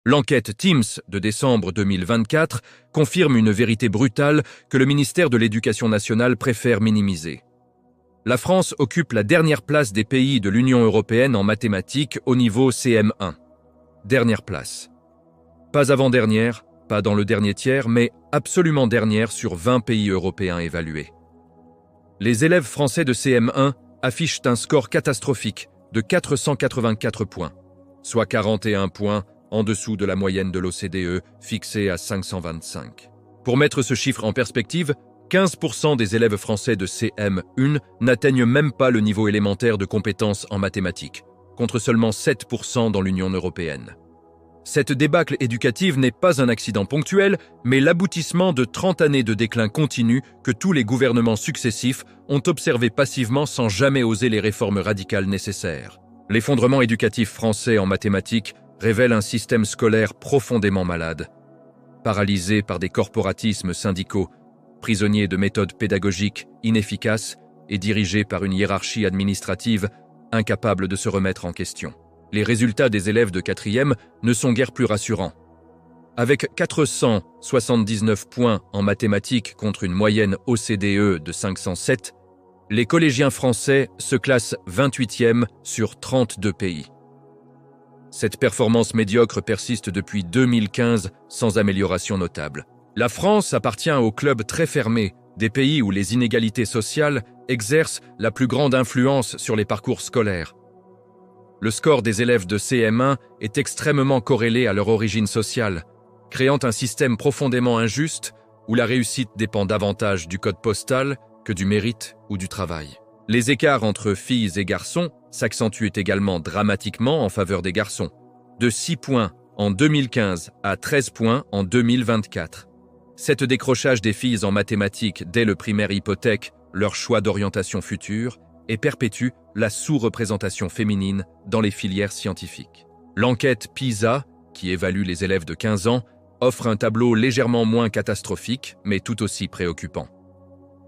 L'enquête Teams de décembre 2024 confirme une vérité brutale que le ministère de l'Éducation nationale préfère minimiser. La France occupe la dernière place des pays de l'Union européenne en mathématiques au niveau CM1. Dernière place. Pas avant-dernière, pas dans le dernier tiers, mais absolument dernière sur 20 pays européens évalués. Les élèves français de CM1 affichent un score catastrophique de 484 points, soit 41 points en dessous de la moyenne de l'OCDE fixée à 525. Pour mettre ce chiffre en perspective, 15% des élèves français de CM1 n'atteignent même pas le niveau élémentaire de compétences en mathématiques, contre seulement 7% dans l'Union européenne. Cette débâcle éducative n'est pas un accident ponctuel, mais l'aboutissement de 30 années de déclin continu que tous les gouvernements successifs ont observé passivement sans jamais oser les réformes radicales nécessaires. L'effondrement éducatif français en mathématiques révèle un système scolaire profondément malade, paralysé par des corporatismes syndicaux, prisonnier de méthodes pédagogiques inefficaces et dirigé par une hiérarchie administrative incapable de se remettre en question. Les résultats des élèves de 4e ne sont guère plus rassurants. Avec 479 points en mathématiques contre une moyenne OCDE de 507, les collégiens français se classent 28e sur 32 pays. Cette performance médiocre persiste depuis 2015 sans amélioration notable. La France appartient au club très fermé des pays où les inégalités sociales exercent la plus grande influence sur les parcours scolaires. Le score des élèves de CM1 est extrêmement corrélé à leur origine sociale, créant un système profondément injuste où la réussite dépend davantage du code postal que du mérite ou du travail. Les écarts entre filles et garçons s'accentuent également dramatiquement en faveur des garçons, de 6 points en 2015 à 13 points en 2024. Cet décrochage des filles en mathématiques dès le primaire hypothèque leur choix d'orientation future et perpétue la sous-représentation féminine dans les filières scientifiques. L'enquête PISA, qui évalue les élèves de 15 ans, offre un tableau légèrement moins catastrophique, mais tout aussi préoccupant.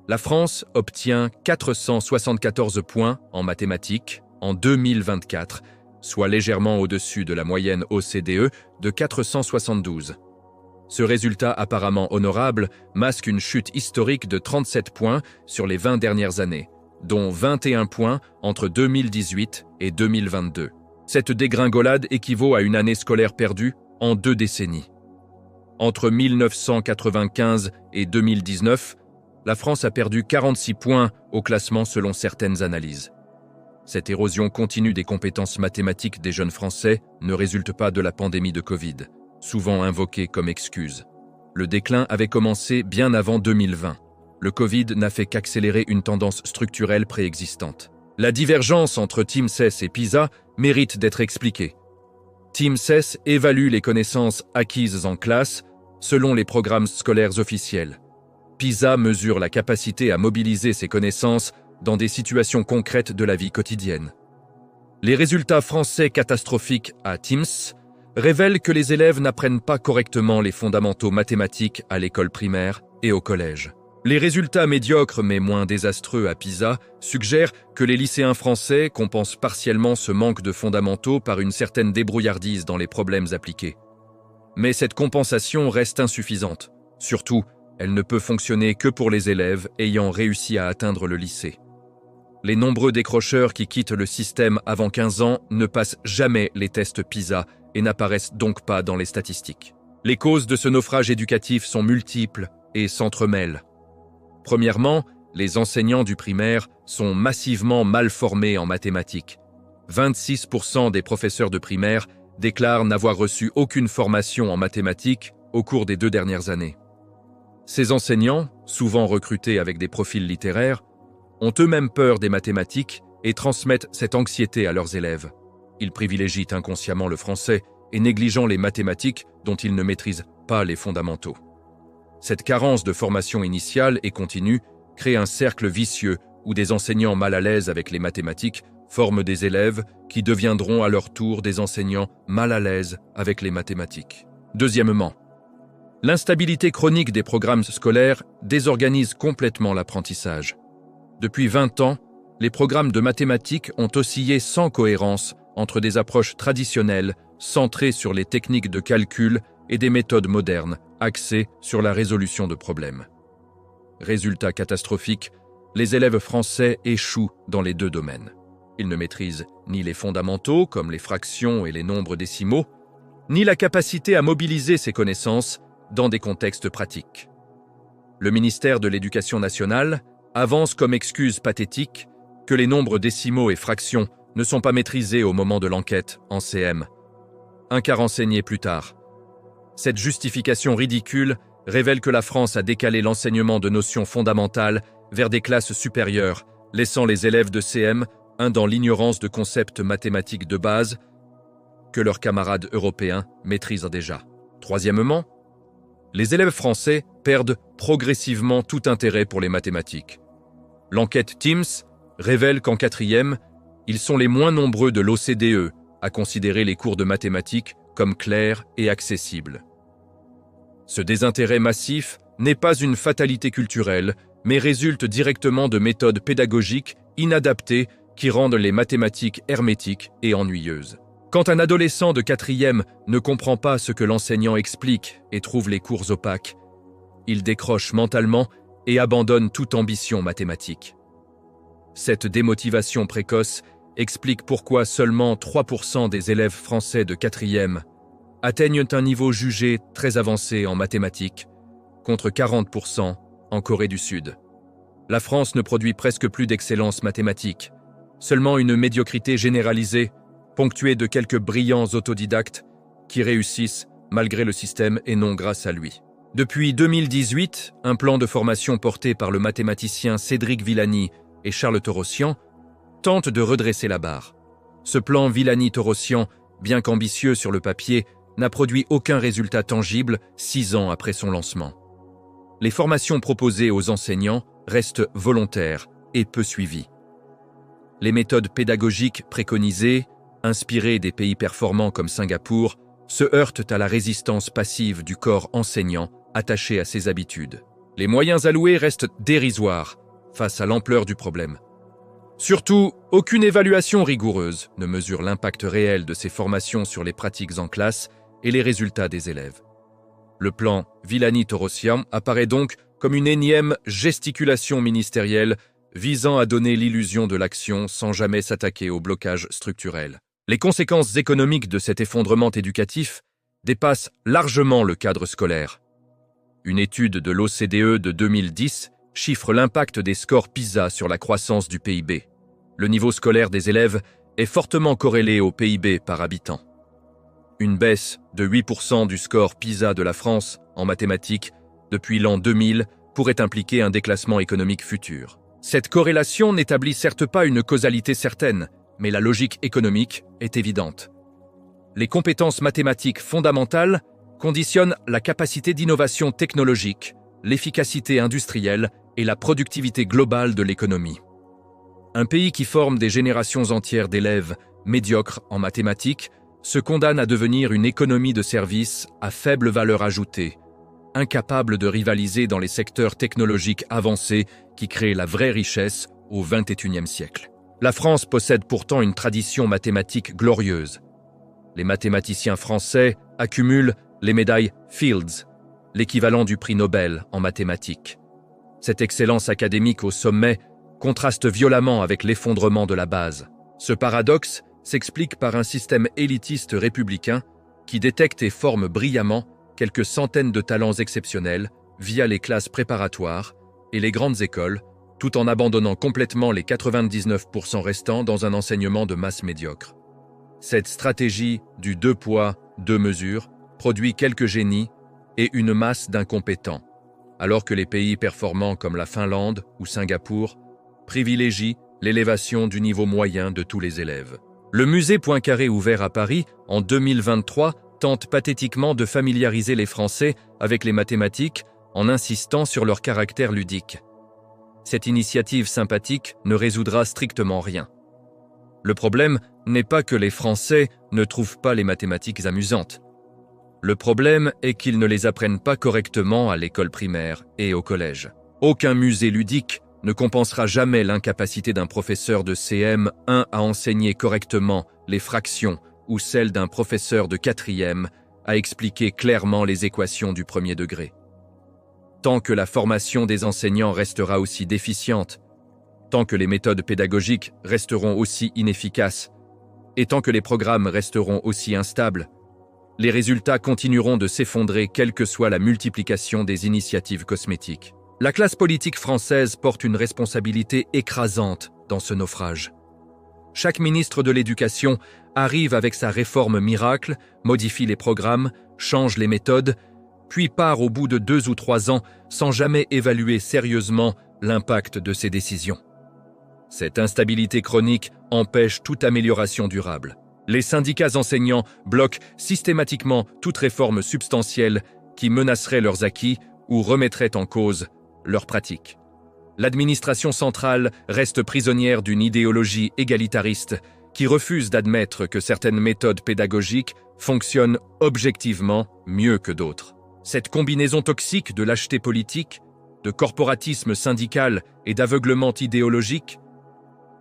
La France obtient 474 points en mathématiques en 2024, soit légèrement au-dessus de la moyenne OCDE de 472. Ce résultat apparemment honorable masque une chute historique de 37 points sur les 20 dernières années, dont 21 points entre 2018 et 2022. Cette dégringolade équivaut à une année scolaire perdue en 2 décennies. Entre 1995 et 2019, la France a perdu 46 points au classement selon certaines analyses. Cette érosion continue des compétences mathématiques des jeunes Français ne résulte pas de la pandémie de Covid, souvent invoquée comme excuse. Le déclin avait commencé bien avant 2020. Le Covid n'a fait qu'accélérer une tendance structurelle préexistante. La divergence entre TIMSS et PISA mérite d'être expliquée. TIMSS évalue les connaissances acquises en classe selon les programmes scolaires officiels. PISA mesure la capacité à mobiliser ces connaissances dans des situations concrètes de la vie quotidienne. Les résultats français catastrophiques à TIMSS révèlent que les élèves n'apprennent pas correctement les fondamentaux mathématiques à l'école primaire et au collège. Les résultats médiocres mais moins désastreux à PISA suggèrent que les lycéens français compensent partiellement ce manque de fondamentaux par une certaine débrouillardise dans les problèmes appliqués. Mais cette compensation reste insuffisante. Surtout, elle ne peut fonctionner que pour les élèves ayant réussi à atteindre le lycée. Les nombreux décrocheurs qui quittent le système avant 15 ans ne passent jamais les tests PISA et n'apparaissent donc pas dans les statistiques. Les causes de ce naufrage éducatif sont multiples et s'entremêlent. Premièrement, les enseignants du primaire sont massivement mal formés en mathématiques. 26% des professeurs de primaire déclarent n'avoir reçu aucune formation en mathématiques au cours des 2 dernières années. Ces enseignants, souvent recrutés avec des profils littéraires, ont eux-mêmes peur des mathématiques et transmettent cette anxiété à leurs élèves. Ils privilégient inconsciemment le français et négligeant les mathématiques dont ils ne maîtrisent pas les fondamentaux. Cette carence de formation initiale et continue crée un cercle vicieux où des enseignants mal à l'aise avec les mathématiques forment des élèves qui deviendront à leur tour des enseignants mal à l'aise avec les mathématiques. Deuxièmement, l'instabilité chronique des programmes scolaires désorganise complètement l'apprentissage. Depuis 20 ans, les programmes de mathématiques ont oscillé sans cohérence entre des approches traditionnelles, centré sur les techniques de calcul et des méthodes modernes, axées sur la résolution de problèmes. Résultat catastrophique, les élèves français échouent dans les deux domaines. Ils ne maîtrisent ni les fondamentaux, comme les fractions et les nombres décimaux, ni la capacité à mobiliser ces connaissances dans des contextes pratiques. Le ministère de l'Éducation nationale avance comme excuse pathétique que les nombres décimaux et fractions ne sont pas maîtrisés au moment de l'enquête en CM. Un quart enseigné plus tard. Cette justification ridicule révèle que la France a décalé l'enseignement de notions fondamentales vers des classes supérieures, laissant les élèves de CM dans l'ignorance de concepts mathématiques de base que leurs camarades européens maîtrisent déjà. Troisièmement, les élèves français perdent progressivement tout intérêt pour les mathématiques. L'enquête Teams révèle qu'en quatrième, ils sont les moins nombreux de l'OCDE à considérer les cours de mathématiques comme clairs et accessibles. Ce désintérêt massif n'est pas une fatalité culturelle, mais résulte directement de méthodes pédagogiques inadaptées qui rendent les mathématiques hermétiques et ennuyeuses. Quand un adolescent de quatrième ne comprend pas ce que l'enseignant explique et trouve les cours opaques, il décroche mentalement et abandonne toute ambition mathématique. Cette démotivation précoce explique pourquoi seulement 3% des élèves français de quatrième atteignent un niveau jugé très avancé en mathématiques, contre 40% en Corée du Sud. La France ne produit presque plus d'excellence mathématique, seulement une médiocrité généralisée, ponctuée de quelques brillants autodidactes qui réussissent malgré le système et non grâce à lui. Depuis 2018, un plan de formation porté par le mathématicien Cédric Villani et Charles Torossian tente de redresser la barre. Ce plan Villani-Torossian, bien qu'ambitieux sur le papier, n'a produit aucun résultat tangible 6 ans après son lancement. Les formations proposées aux enseignants restent volontaires et peu suivies. Les méthodes pédagogiques préconisées, inspirées des pays performants comme Singapour, se heurtent à la résistance passive du corps enseignant attaché à ses habitudes. Les moyens alloués restent dérisoires face à l'ampleur du problème. Surtout, aucune évaluation rigoureuse ne mesure l'impact réel de ces formations sur les pratiques en classe et les résultats des élèves. Le plan Villani-Torossian apparaît donc comme une énième gesticulation ministérielle visant à donner l'illusion de l'action sans jamais s'attaquer au blocage structurel. Les conséquences économiques de cet effondrement éducatif dépassent largement le cadre scolaire. Une étude de l'OCDE de 2010 chiffre l'impact des scores PISA sur la croissance du PIB. Le niveau scolaire des élèves est fortement corrélé au PIB par habitant. Une baisse de 8% du score PISA de la France en mathématiques depuis l'an 2000 pourrait impliquer un déclassement économique futur. Cette corrélation n'établit certes pas une causalité certaine, mais la logique économique est évidente. Les compétences mathématiques fondamentales conditionnent la capacité d'innovation technologique, l'efficacité industrielle et la productivité globale de l'économie. Un pays qui forme des générations entières d'élèves médiocres en mathématiques se condamne à devenir une économie de services à faible valeur ajoutée, incapable de rivaliser dans les secteurs technologiques avancés qui créent la vraie richesse au XXIe siècle. La France possède pourtant une tradition mathématique glorieuse. Les mathématiciens français accumulent les médailles Fields, l'équivalent du prix Nobel en mathématiques. Cette excellence académique au sommet contraste violemment avec l'effondrement de la base. Ce paradoxe s'explique par un système élitiste républicain qui détecte et forme brillamment quelques centaines de talents exceptionnels via les classes préparatoires et les grandes écoles, tout en abandonnant complètement les 99% restants dans un enseignement de masse médiocre. Cette stratégie du 2 poids, 2 mesures produit quelques génies et une masse d'incompétents, alors que les pays performants comme la Finlande ou Singapour privilégient l'élévation du niveau moyen de tous les élèves. Le musée Poincaré ouvert à Paris en 2023 tente pathétiquement de familiariser les Français avec les mathématiques en insistant sur leur caractère ludique. Cette initiative sympathique ne résoudra strictement rien. Le problème n'est pas que les Français ne trouvent pas les mathématiques amusantes. Le problème est qu'ils ne les apprennent pas correctement à l'école primaire et au collège. Aucun musée ludique ne compensera jamais l'incapacité d'un professeur de CM1 à enseigner correctement les fractions ou celle d'un professeur de 4e à expliquer clairement les équations du premier degré. Tant que la formation des enseignants restera aussi déficiente, tant que les méthodes pédagogiques resteront aussi inefficaces, et tant que les programmes resteront aussi instables, les résultats continueront de s'effondrer quelle que soit la multiplication des initiatives cosmétiques. La classe politique française porte une responsabilité écrasante dans ce naufrage. Chaque ministre de l'Éducation arrive avec sa réforme miracle, modifie les programmes, change les méthodes, puis part au bout de 2 ou 3 ans sans jamais évaluer sérieusement l'impact de ses décisions. Cette instabilité chronique empêche toute amélioration durable. Les syndicats enseignants bloquent systématiquement toute réforme substantielle qui menacerait leurs acquis ou remettrait en cause leurs pratiques. L'administration centrale reste prisonnière d'une idéologie égalitariste qui refuse d'admettre que certaines méthodes pédagogiques fonctionnent objectivement mieux que d'autres. Cette combinaison toxique de lâcheté politique, de corporatisme syndical et d'aveuglement idéologique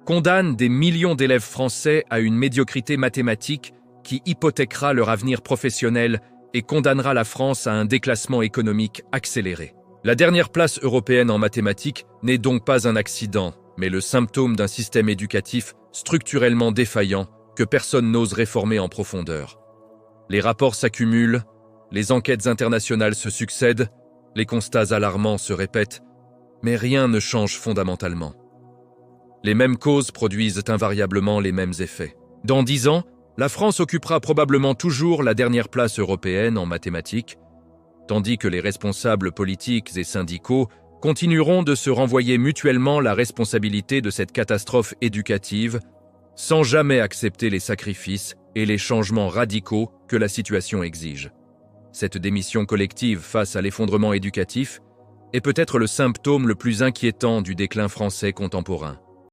condamne des millions d'élèves français à une médiocrité mathématique qui hypothéquera leur avenir professionnel et condamnera la France à un déclassement économique accéléré. La dernière place européenne en mathématiques n'est donc pas un accident, mais le symptôme d'un système éducatif structurellement défaillant que personne n'ose réformer en profondeur. Les rapports s'accumulent, les enquêtes internationales se succèdent, les constats alarmants se répètent, mais rien ne change fondamentalement. Les mêmes causes produisent invariablement les mêmes effets. Dans 10 ans, la France occupera probablement toujours la dernière place européenne en mathématiques, tandis que les responsables politiques et syndicaux continueront de se renvoyer mutuellement la responsabilité de cette catastrophe éducative, sans jamais accepter les sacrifices et les changements radicaux que la situation exige. Cette démission collective face à l'effondrement éducatif est peut-être le symptôme le plus inquiétant du déclin français contemporain.